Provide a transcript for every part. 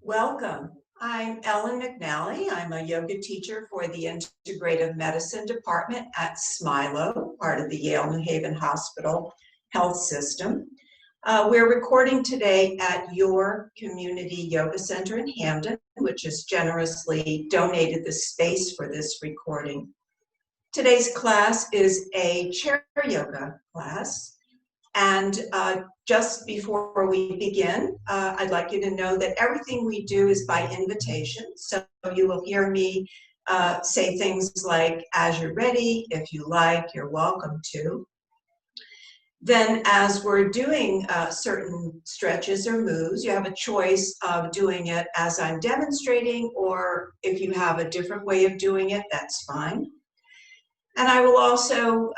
Welcome. I'm Ellen McNally. I'm a yoga teacher for the Integrative Medicine Department at SMILO, part of the Yale New Haven Hospital Health System. We're recording today at your community yoga center in Hamden, which has generously donated the space for this recording. Today's class is a chair yoga class. And just before we begin, I'd like you to know that everything we do is by invitation. So you will hear me say things like, as you're ready, if you like, you're welcome to. Then as we're doing certain stretches or moves, you have a choice of doing it as I'm demonstrating, or if you have a different way of doing it, that's fine. And I will also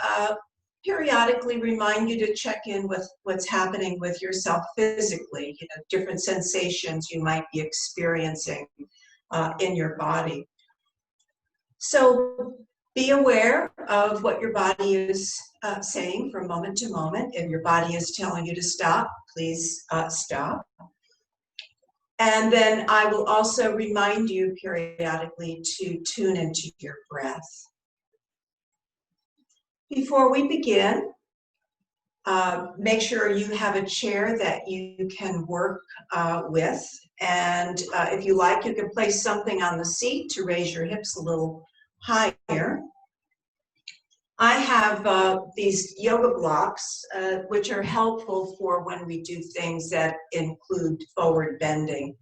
periodically remind you to check in with what's happening with yourself physically, different sensations you might be experiencing in your body. So be aware of what your body is saying from moment to moment. If your body is telling you to stop, please stop. And then I will also remind you periodically to tune into your breath. Before we begin, make sure you have a chair that you can work with. And if you like, you can place something on the seat to raise your hips a little higher. I have these yoga blocks, which are helpful for when we do things that include forward bending.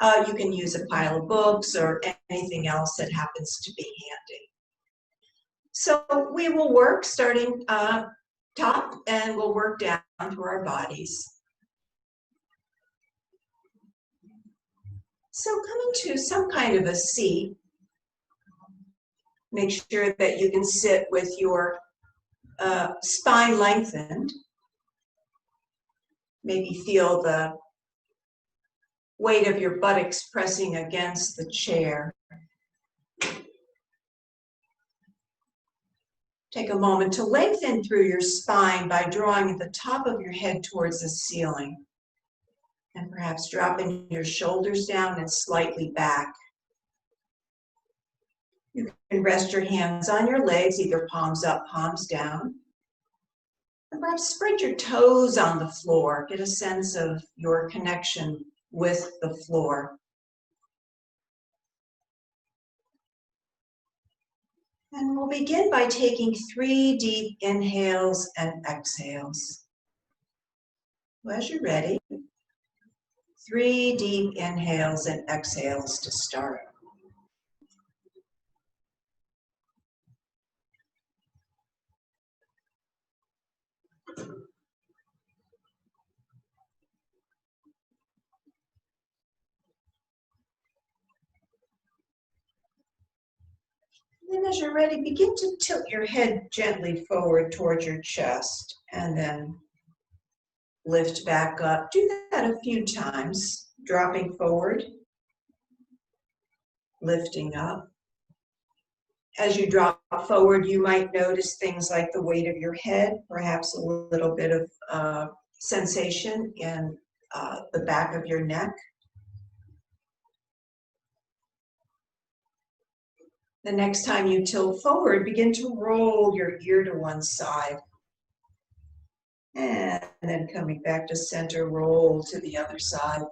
You can use a pile of books or anything else that happens to be handy. So we will work starting top, and we'll work down through our bodies. So coming to some kind of a seat, make sure that you can sit with your spine lengthened. Maybe feel the weight of your buttocks pressing against the chair. Take a moment to lengthen through your spine by drawing the top of your head towards the ceiling, and perhaps dropping your shoulders down and slightly back. You can rest your hands on your legs, either palms up, palms down. And perhaps spread your toes on the floor. Get a sense of your connection with the floor. And we'll begin by taking 3 deep inhales and exhales. As you're ready, 3 deep inhales and exhales to start. Then as you're ready, begin to tilt your head gently forward towards your chest and then lift back up. Do that a few times, dropping forward, lifting up. As you drop forward, you might notice things like the weight of your head, perhaps a little bit of sensation in the back of your neck. The next time you tilt forward, begin to roll your ear to one side. And then coming back to center, roll to the other side.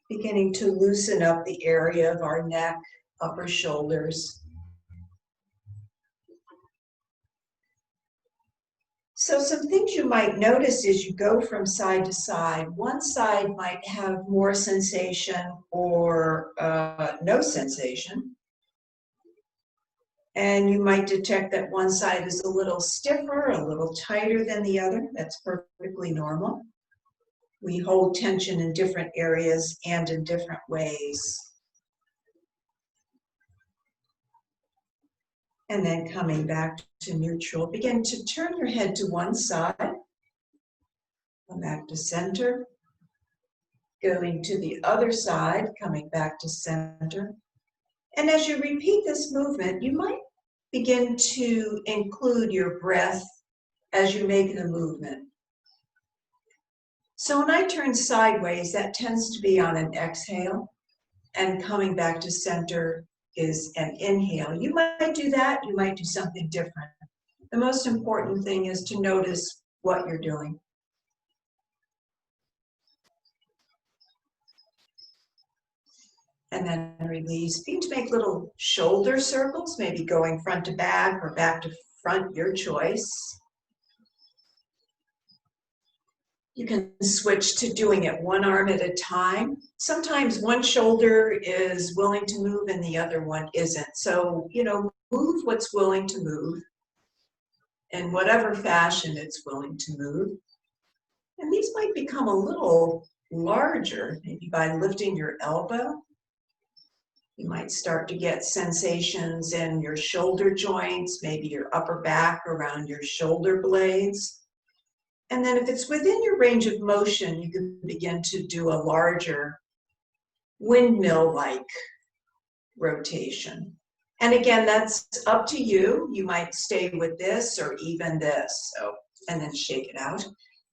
Beginning to loosen up the area of our neck, upper shoulders. So some things you might notice as you go from side to side. One side might have more sensation or no sensation. And you might detect that one side is a little stiffer, a little tighter than the other. That's perfectly normal. We hold tension in different areas and in different ways. And then coming back to neutral, begin to turn your head to one side. Come back to center. Going to the other side, coming back to center. And as you repeat this movement, you might begin to include your breath as you make the movement. So when I turn sideways, that tends to be on an exhale, and coming back to center is an inhale. You might do that, you might do something different. The most important thing is to notice what you're doing. And then release. Begin to make little shoulder circles, maybe going front to back or back to front, your choice. You can switch to doing it one arm at a time. Sometimes one shoulder is willing to move and the other one isn't. So, move what's willing to move in whatever fashion it's willing to move. And these might become a little larger, maybe by lifting your elbow. You might start to get sensations in your shoulder joints, maybe your upper back around your shoulder blades. And then if it's within your range of motion, you can begin to do a larger windmill-like rotation. And again, that's up to you. You might stay with this or even this. So, and then shake it out.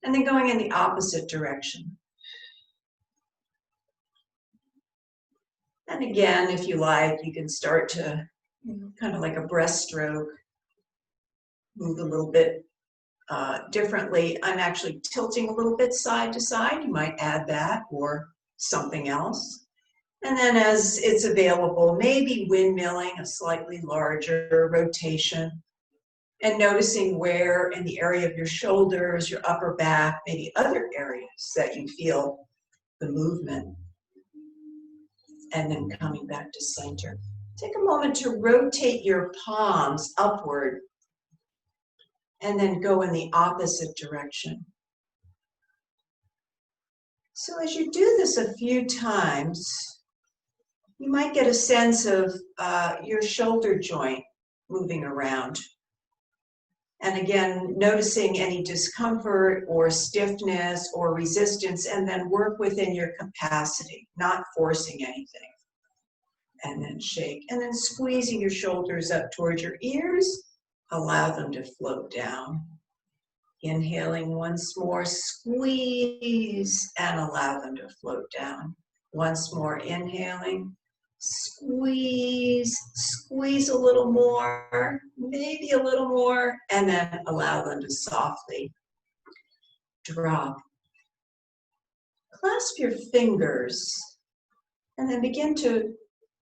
And then going in the opposite direction. And again, if you like, you can start to kind of like a breaststroke, move a little bit differently. I'm actually tilting a little bit side to side. You might add that or something else. And then as it's available, maybe windmilling, a slightly larger rotation, and noticing where in the area of your shoulders, your upper back, maybe other areas that you feel the movement. And then coming back to center. Take a moment to rotate your palms upward and then go in the opposite direction. So as you do this a few times, you might get a sense of your shoulder joint moving around. And again, noticing any discomfort or stiffness or resistance, and then work within your capacity, not forcing anything. And then shake, and then squeezing your shoulders up towards your ears, allow them to float down. Inhaling once more, squeeze, and allow them to float down. Once more, inhaling, squeeze, squeeze a little more, maybe a little more, and then allow them to softly drop. Clasp your fingers, and then begin to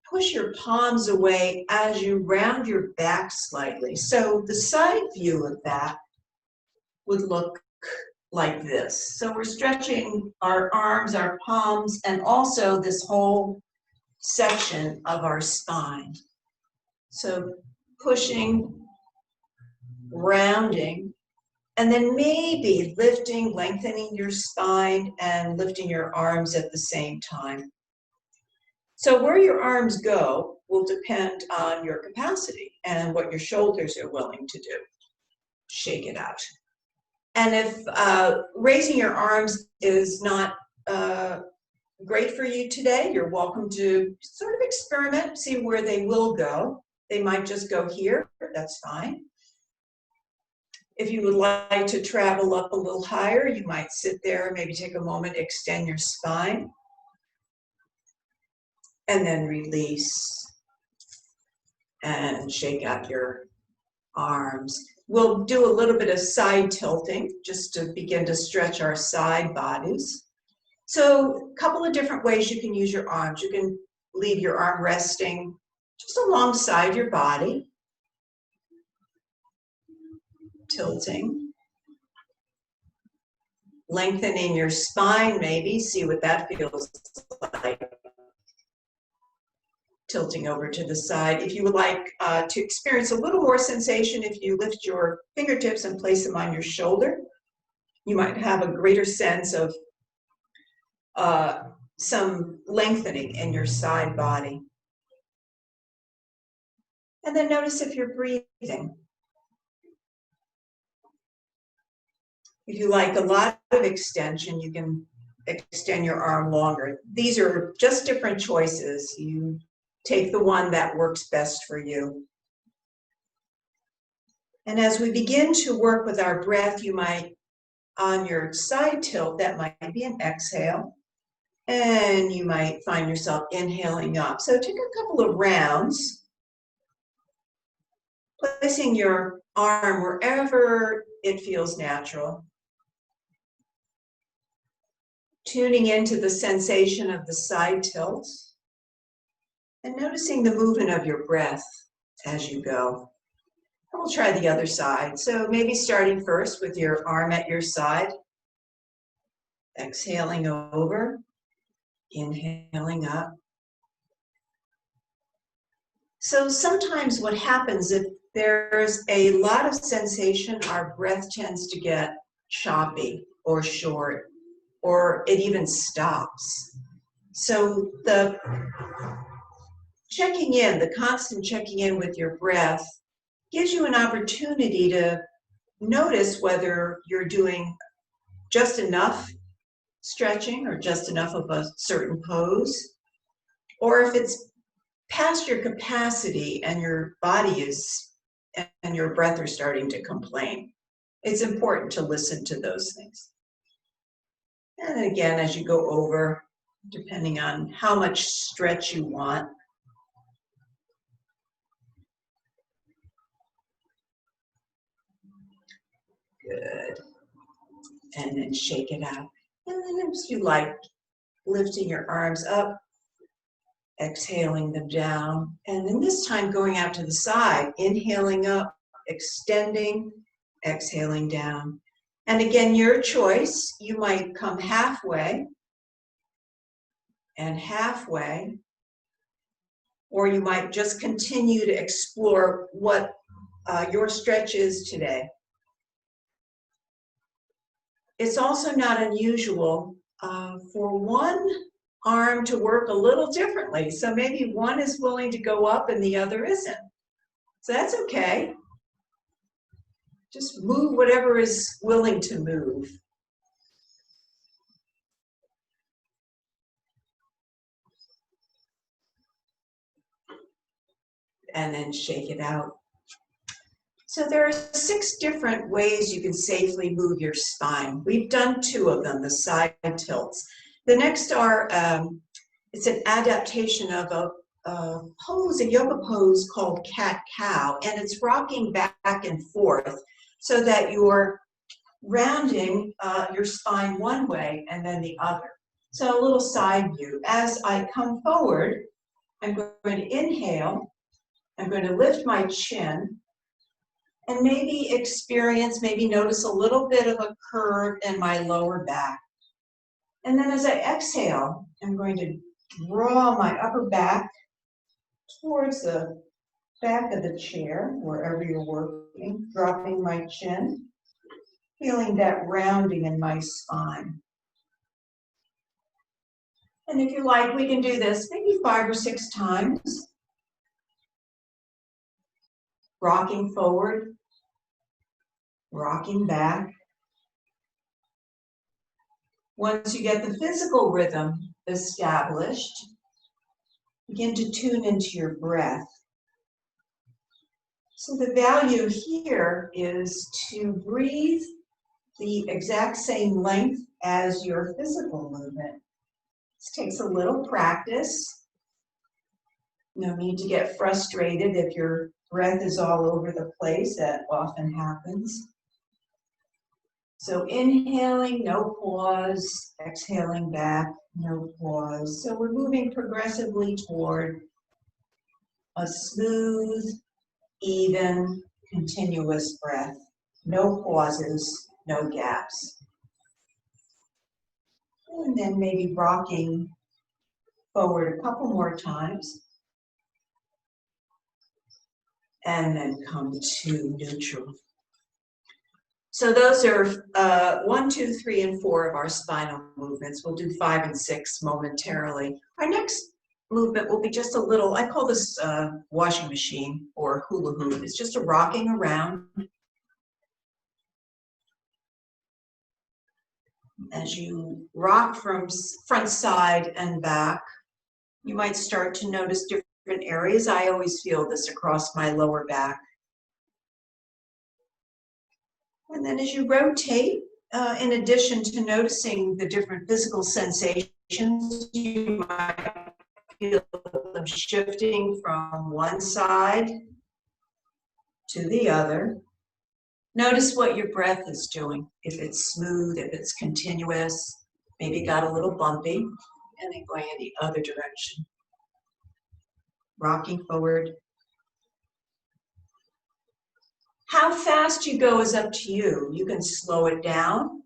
push your palms away as you round your back slightly. So the side view of that would look like this. So we're stretching our arms, our palms, and also this whole section of our spine. So pushing, rounding, and then maybe lifting, lengthening your spine and lifting your arms at the same time. So where your arms go will depend on your capacity and what your shoulders are willing to do. Shake it out. And if raising your arms is not great for you today, you're welcome to sort of experiment, see where they will go. They might just go here, that's fine. If you would like to travel up a little higher, you might sit there, maybe take a moment, extend your spine, and then release and shake out your arms. We'll do a little bit of side tilting just to begin to stretch our side bodies. So a couple of different ways you can use your arms. You can leave your arm resting just alongside your body, tilting, lengthening your spine maybe, see what that feels like. Tilting over to the side. If you would like to experience a little more sensation, if you lift your fingertips and place them on your shoulder, you might have a greater sense of some lengthening in your side body. And then notice if you're breathing. If you like a lot of extension, you can extend your arm longer. These are just different choices. You take the one that works best for you. And as we begin to work with our breath, you might on your side tilt, that might be an exhale. And you might find yourself inhaling up. So take a couple of rounds, placing your arm wherever it feels natural. Tuning into the sensation of the side tilt and noticing the movement of your breath as you go. And we'll try the other side. So maybe starting first with your arm at your side, exhaling over, inhaling up. So sometimes what happens if there's a lot of sensation, our breath tends to get choppy or short, or it even stops. So the checking in, the constant checking in with your breath gives you an opportunity to notice whether you're doing just enough stretching or just enough of a certain pose, or if it's past your capacity and your body is and your breath are starting to complain. It's important to listen to those things. And again, as you go over, depending on how much stretch you want, good. And then shake it out. And then if you like, lifting your arms up, exhaling them down. And then this time going out to the side, inhaling up, extending, exhaling down. And again, your choice, you might come halfway and halfway, or you might just continue to explore what your stretch is today. It's also not unusual for one arm to work a little differently. So maybe one is willing to go up and the other isn't. So that's okay. Just move whatever is willing to move. And then shake it out. So there are 6 different ways you can safely move your spine. We've done 2 of them, the side tilts. The next are, it's an adaptation of a pose, a yoga pose called cat-cow, and it's rocking back and forth so that you're rounding your spine one way and then the other. So a little side view. As I come forward, I'm going to inhale, I'm going to lift my chin, and maybe notice a little bit of a curve in my lower back. And then as I exhale, I'm going to draw my upper back towards the back of the chair, wherever you're working, dropping my chin, feeling that rounding in my spine. And if you like, we can do this maybe 5 or 6 times. Rocking forward, rocking back. Once you get the physical rhythm established, begin to tune into your breath. So the value here is to breathe the exact same length as your physical movement. This takes a little practice. No need to get frustrated if your breath is all over the place. That often happens. So inhaling, no pause. Exhaling back, no pause. So we're moving progressively toward a smooth, even, continuous breath. No pauses, no gaps. And then maybe rocking forward a couple more times. And then come to neutral. So those are 1, 2, 3, and 4 of our spinal movements. We'll do 5 and 6 momentarily. Our next movement will be just a little, I call this washing machine or hula hoop. It's just a rocking around. As you rock from front, side, and back, you might start to notice different areas. I always feel this across my lower back. And then as you rotate, In addition to noticing the different physical sensations, you might feel them shifting from one side to the other. Notice what your breath is doing, if it's smooth, if it's continuous, maybe got a little bumpy, and then going in the other direction. Rocking forward. How fast you go is up to you. You can slow it down.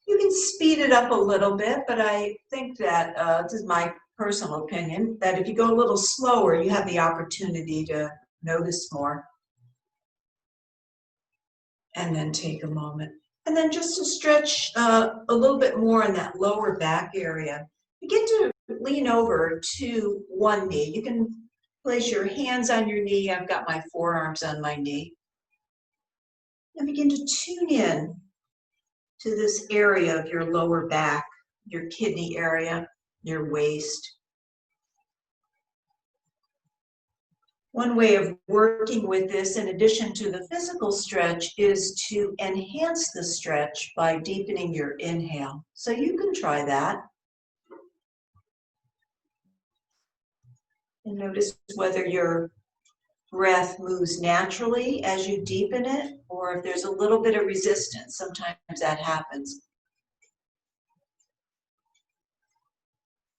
You can speed it up a little bit, but I think that, this is my personal opinion, that if you go a little slower, you have the opportunity to notice more. And then take a moment. And then just to stretch a little bit more in that lower back area. Begin to lean over to one knee. You can place your hands on your knee. I've got my forearms on my knee. And begin to tune in to this area of your lower back, your kidney area, your waist. One way of working with this, in addition to the physical stretch, is to enhance the stretch by deepening your inhale. So you can try that. And notice whether your breath moves naturally as you deepen it, or if there's a little bit of resistance. Sometimes that happens.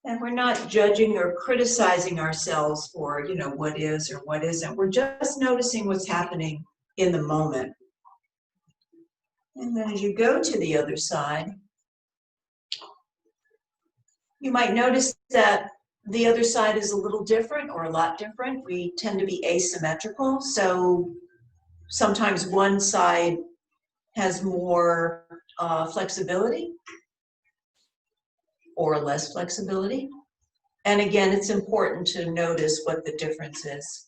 And we're not judging or criticizing ourselves for, what is or what isn't. We're just noticing what's happening in the moment. And then as you go to the other side, you might notice that the other side is a little different or a lot different. We tend to be asymmetrical. So sometimes one side has more flexibility or less flexibility. And again, it's important to notice what the difference is.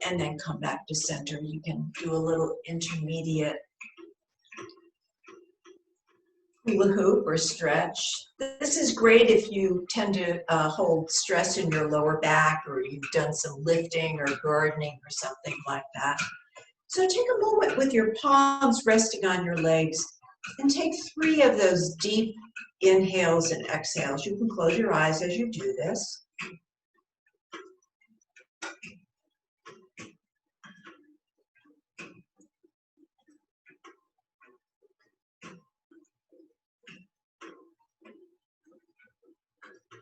And then come back to center. You can do a little intermediate hula hoop or stretch. This is great if you tend to hold stress in your lower back, or you've done some lifting or gardening or something like that. So take a moment with your palms resting on your legs and take 3 of those deep inhales and exhales. You can close your eyes as you do this.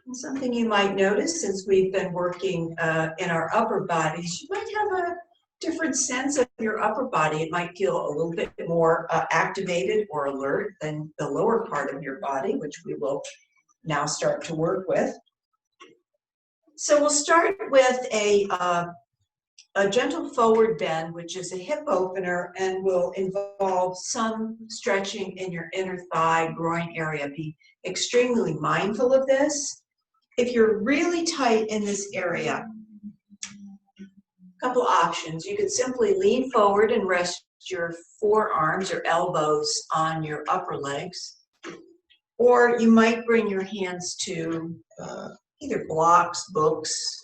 And something you might notice, since we've been working in our upper bodies, you might have a different sense of your upper body. It might feel a little bit more activated or alert than the lower part of your body, which we will now start to work with. So we'll start with a gentle forward bend, which is a hip opener, and will involve some stretching in your inner thigh, groin area. Be extremely mindful of this. If you're really tight in this area, a couple options. You could simply lean forward and rest your forearms or elbows on your upper legs, or you might bring your hands to either blocks, books,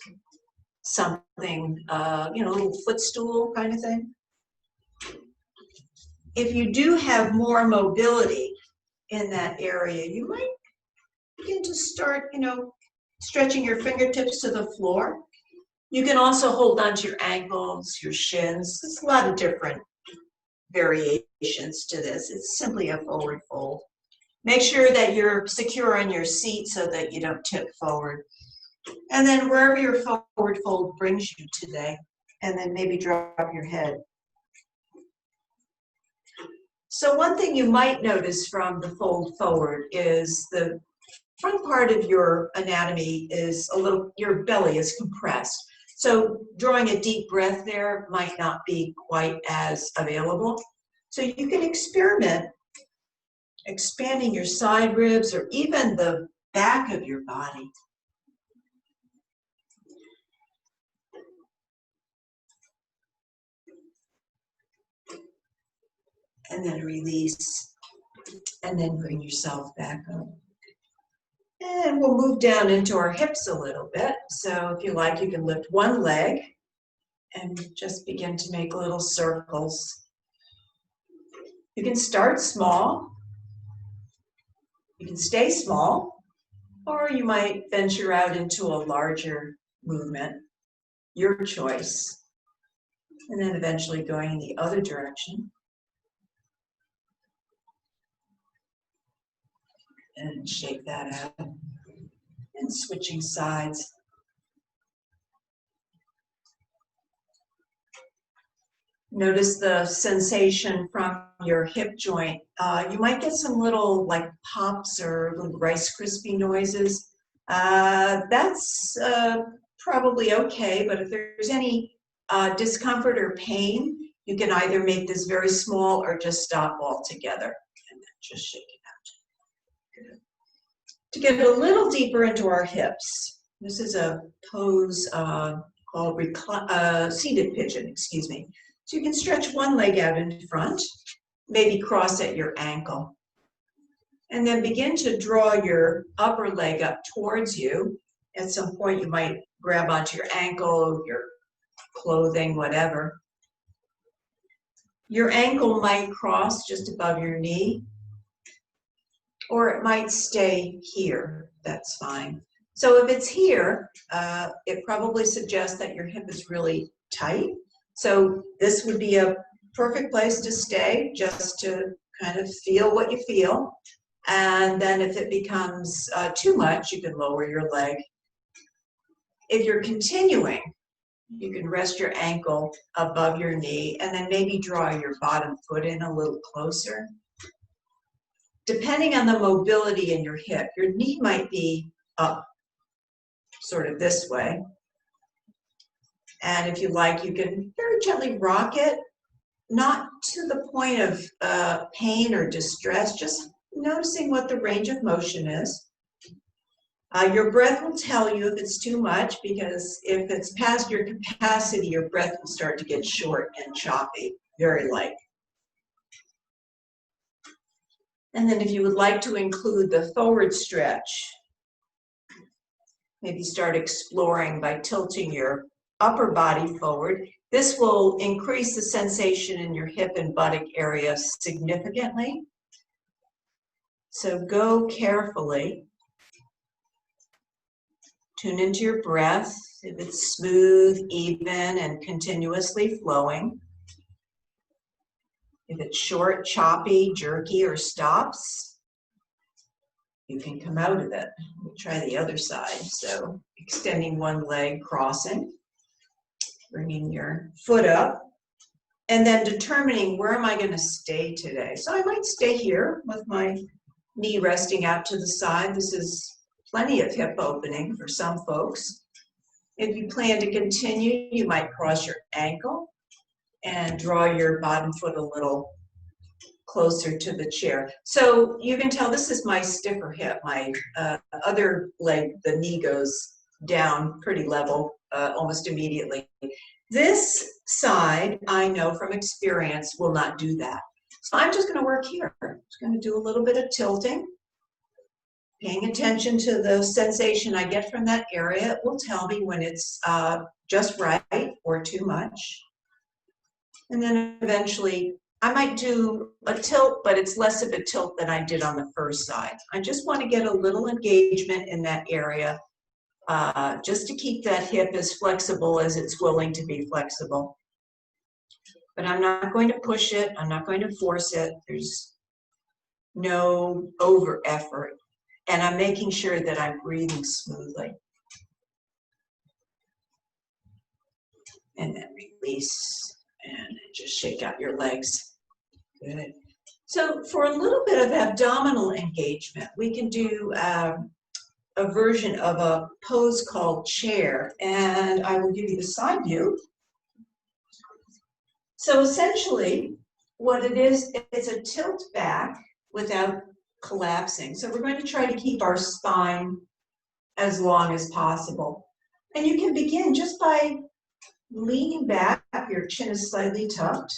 something, a little footstool kind of thing. If you do have more mobility in that area, you might begin to start, stretching your fingertips to the floor. You can also hold onto your ankles, your shins. There's a lot of different variations to this. It's simply a forward fold. Make sure that you're secure on your seat so that you don't tip forward. And then wherever your forward fold brings you today, and then maybe drop your head. So one thing you might notice from the fold forward is the front part of your anatomy is your belly is compressed. So drawing a deep breath there might not be quite as available. So you can experiment expanding your side ribs or even the back of your body. And then release, and then bring yourself back up. And we'll move down into our hips a little bit. So if you like, you can lift one leg and just begin to make little circles. You can start small, you can stay small, or you might venture out into a larger movement, your choice, and then eventually going in the other direction. And shake that out, and switching sides. Notice the sensation from your hip joint. You might get some little like pops or little Rice Krispie noises. That's probably okay, but if there's any discomfort or pain, you can either make this very small or just stop altogether. And then just shake it out. Good. To get a little deeper into our hips, this is a pose called seated pigeon, excuse me. So you can stretch one leg out in front, maybe cross at your ankle, and then begin to draw your upper leg up towards you. At some point, you might grab onto your ankle, your clothing, whatever. Your ankle might cross just above your knee, or it might stay here. That's fine. So if it's here, it probably suggests that your hip is really tight. So this would be a perfect place to stay, just to kind of feel what you feel. And then if it becomes too much, you can lower your leg. If you're continuing, you can rest your ankle above your knee and then maybe draw your bottom foot in a little closer. Depending on the mobility in your hip, your knee might be up sort of this way. And if you like, you can very gently rock it, not to the point of pain or distress, just noticing what the range of motion is. Your breath will tell you if it's too much, because if it's past your capacity, your breath will start to get short and choppy, very light. And then if you would like to include the forward stretch, maybe start exploring by tilting your upper body forward. This will increase the sensation in your hip and buttock area significantly. So go carefully. Tune into your breath, if it's smooth, even, and continuously flowing. If it's short, choppy, jerky, or stops, you can come out of it. We'll try the other side. So extending one leg, crossing, bringing your foot up, and then determining where am I going to stay today. So I might stay here with my knee resting out to the side. This is plenty of hip opening for some folks. If you plan to continue, you might cross your ankle and draw your bottom foot a little closer to the chair. So you can tell this is my stiffer hip. My other leg, the knee goes down pretty level almost immediately. This side, I know from experience, will not do that. So I'm just going to work here. I'm just going to do a little bit of tilting. Paying attention to the sensation I get from that area, it will tell me when it's just right or too much. And then eventually, I might do a tilt, but it's less of a tilt than I did on the first side. I just want to get a little engagement in that area, just to keep that hip as flexible as it's willing to be flexible. But I'm not going to push it. I'm not going to force it. There's no over effort. And I'm making sure that I'm breathing smoothly. And then release, and just shake out your legs. Good. So for a little bit of abdominal engagement, we can do a version of a pose called chair, and I will give you the side view. So essentially, what it is, it's a tilt back without collapsing. So we're going to try to keep our spine as long as possible. And you can begin just by leaning back. Your chin is slightly tucked,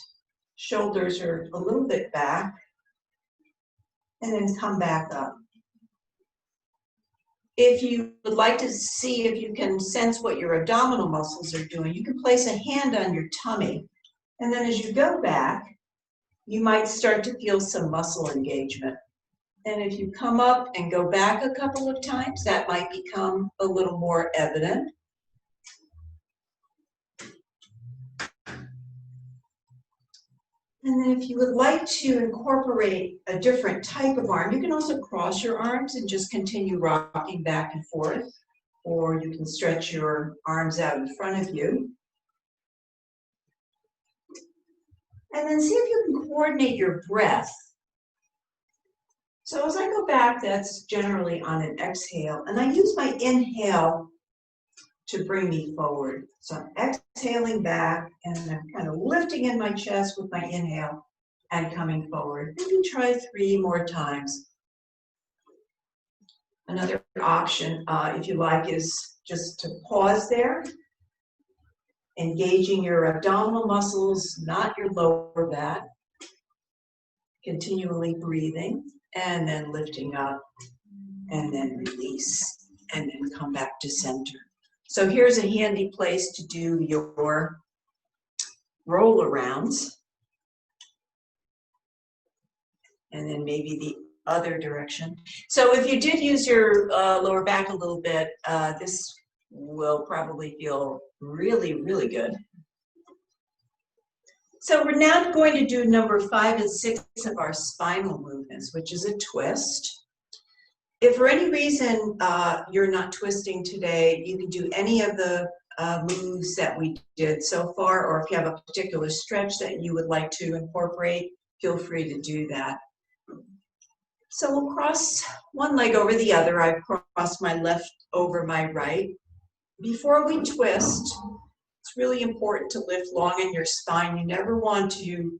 shoulders are a little bit back, and then come back up. If you would like to see if you can sense what your abdominal muscles are doing, you can place a hand on your tummy. And then as you go back, you might start to feel some muscle engagement. And if you come up and go back a couple of times, that might become a little more evident. And then if you would like to incorporate a different type of arm, you can also cross your arms and just continue rocking back and forth, or you can stretch your arms out in front of you. And then see if you can coordinate your breath. So as I go back, that's generally on an exhale, and I use my inhale to bring me forward. So I'm exhaling back, and I'm kind of lifting in my chest with my inhale and coming forward. Maybe try 3 more times. Another option, if you like, is just to pause there, engaging your abdominal muscles, not your lower back, continually breathing, and then lifting up, and then release, and then come back to center. So here's a handy place to do your roll arounds, and then maybe the other direction. So if you did use your lower back a little bit, this will probably feel really, really good. So we're now going to do number 5 and 6 of our spinal movements, which is a twist. If for any reason you're not twisting today, you can do any of the moves that we did so far, or if you have a particular stretch that you would like to incorporate, feel free to do that. So we'll cross one leg over the other. I've crossed my left over my right. Before we twist, it's really important to lift long in your spine. You never want to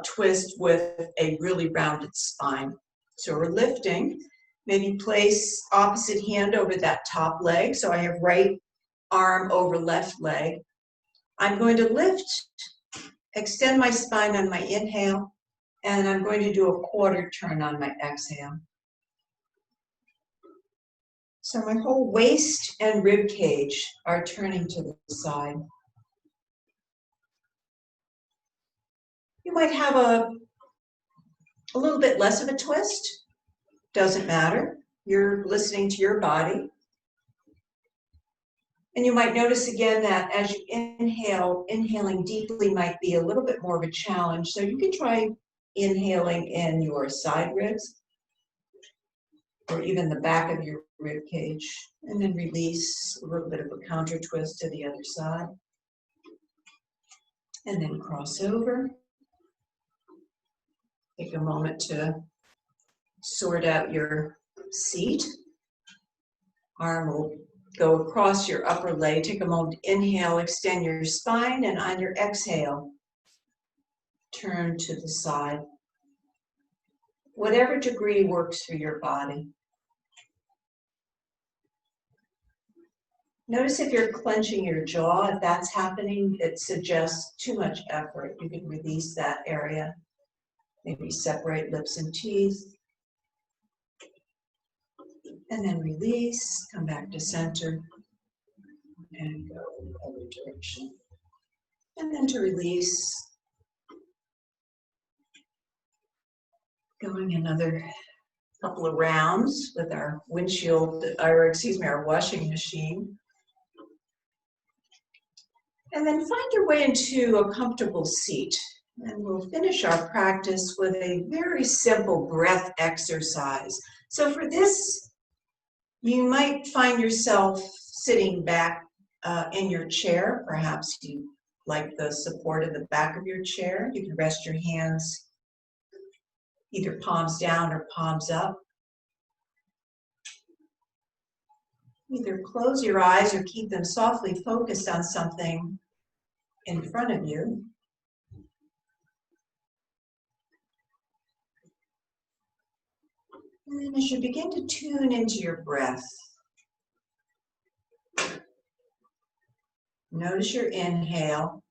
twist with a really rounded spine. So we're lifting. Maybe place opposite hand over that top leg. So I have right arm over left leg. I'm going to lift, extend my spine on my inhale, and I'm going to do a quarter turn on my exhale. So my whole waist and rib cage are turning to the side. You might have a little bit less of a twist. Doesn't matter. You're listening to your body. And you might notice again that as you inhale, inhaling deeply might be a little bit more of a challenge. So you can try inhaling in your side ribs or even the back of your rib cage, and then release a little bit of a counter twist to the other side. And then cross over. Take a moment to sort out your seat. Arm will go across your upper leg. Take a moment to inhale, extend your spine, and on your exhale, turn to the side. Whatever degree works for your body. Notice if you're clenching your jaw. If that's happening, it suggests too much effort. You can release that area. Maybe separate lips and teeth. And then release, come back to center, and go in the other direction. And then to release, going another couple of rounds with our our washing machine. And then find your way into a comfortable seat. And we'll finish our practice with a very simple breath exercise. So for this, you might find yourself sitting back in your chair. Perhaps you like the support of the back of your chair. You can rest your hands either palms down or palms up. Either close your eyes or keep them softly focused on something in front of you. And then as you begin to tune into your breath, notice your inhale,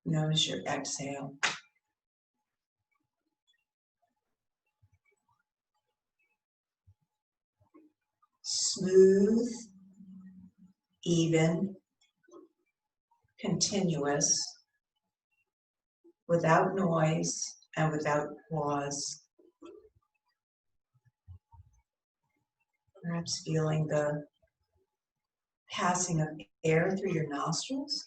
notice your exhale. smooth, even, continuous, without noise and without pause. Perhaps feeling the passing of air through your nostrils.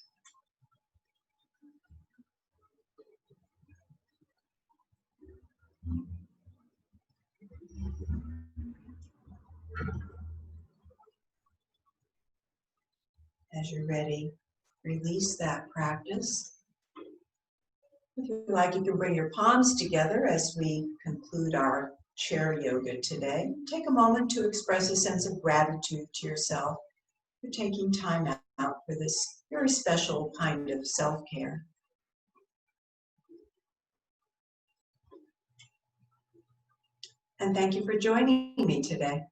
As you're ready, release that practice. If you like, you can bring your palms together as we conclude our chair yoga today. Take a moment to express a sense of gratitude to yourself for taking time out for this very special kind of self-care. And thank you for joining me today.